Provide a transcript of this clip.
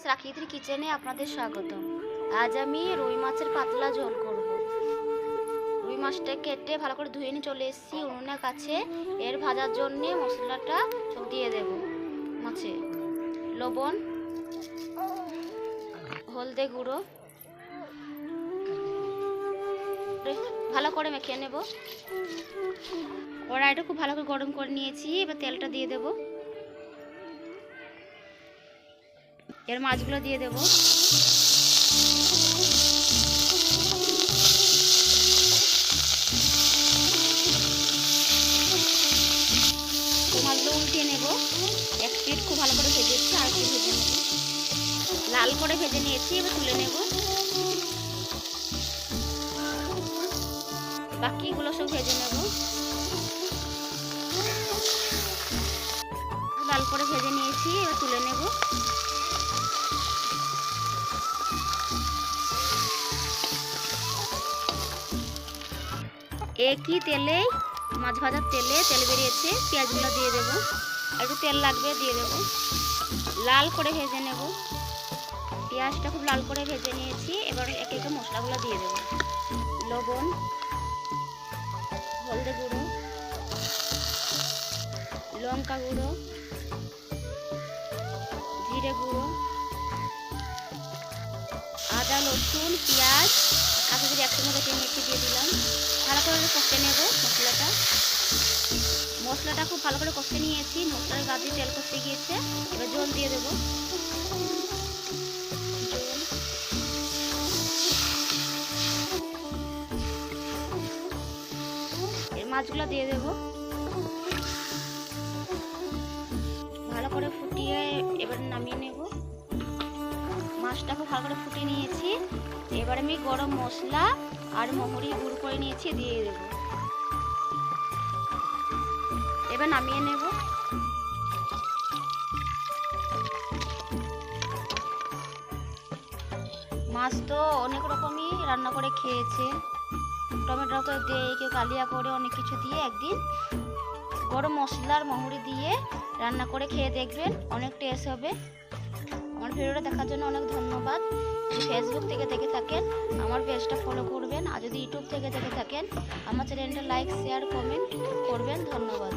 রাখিত্রী কিচেনে আপনাদের স্বাগতম। আজ আমি রুই মাছের পাতলা ঝোল করব। রুই মাছটা কেটে ভালো করে ধুয়ে নিয়ে চলে এসেছি উনুনের কাছে। এর ভাজার জন্য মশলাটা সব দিয়ে দেব। মাছে লবণ, হলদে গুঁড়ো ভালো করে মেখে নেব। কড়াইটা খুব ভালো করে গরম করে নিয়েছি। এবার তেলটা দিয়ে দেব। এর মাছগুলো দিয়ে দেব। মাছগুলো উল্টিয়ে নেব। এক পিঠ খুব ভালো করে ভেজেছি, আর একটু ভেজে নেব। লাল করে ভেজে নিয়েছি, এবার তুলে নেব। বাকিগুলো সব ভেজে নেব। লাল করে ভেজে নিয়েছি, এবার তুলে নেব। একই তেলেই মাছ ভাজার তেল বেরিয়েছে, পেঁয়াজগুলো দিয়ে দেব। একটু তেল লাগবে, দিয়ে দেব। লাল করে ভেজে নেব। পেঁয়াজটা খুব লাল করে ভেজে নিয়েছি। এবার একে একে মশলাগুলো দিয়ে দেব। লবণ, হলদে গুঁড়ো, লঙ্কা গুঁড়ো, জিরে গুঁড়ো, আদা, রসুন, পেঁয়াজ কাঁচা জিরে একসঙ্গে বেটে নিয়েছি, দিয়ে দিলাম। ভালো করে কষে নেব মশলাটা খুব ভালো করে কষে নিয়েছি। মশলার গা দিয়ে তেল কষে গিয়েছে। এবার জল দিয়ে দেব। এর মাছগুলো দিয়ে দেব। ভালো করে ফুটিয়ে এবার নামিয়ে নেব। মাছটা খুব ভালো করে ফুটিয়ে নিয়েছি। এবার আমি গরম মশলা আর মহরি গুঁড়ো করে নিয়েছি, দিয়ে দেব। এবার নামিয়ে নেব। মাছ তো অনেক রকমই রান্না করে খেয়েছে। টমেটো করে দিয়ে, কেউ কালিয়া করে, অনেক কিছু দিয়ে একদিন গরম মশলা আর মহরি দিয়ে রান্না করে খেয়ে দেখবেন, অনেক টেস্ট হবে। আমার ভিডিওটা দেখার জন্য অনেক ধন্যবাদ। যদি ফেসবুক থেকে দেখে থাকেন আমার পেজটা ফলো করবেন, আর যদি ইউটিউব থেকে দেখে থাকেন আমার চ্যানেলটা লাইক, শেয়ার, কমেন্ট করবেন। ধন্যবাদ।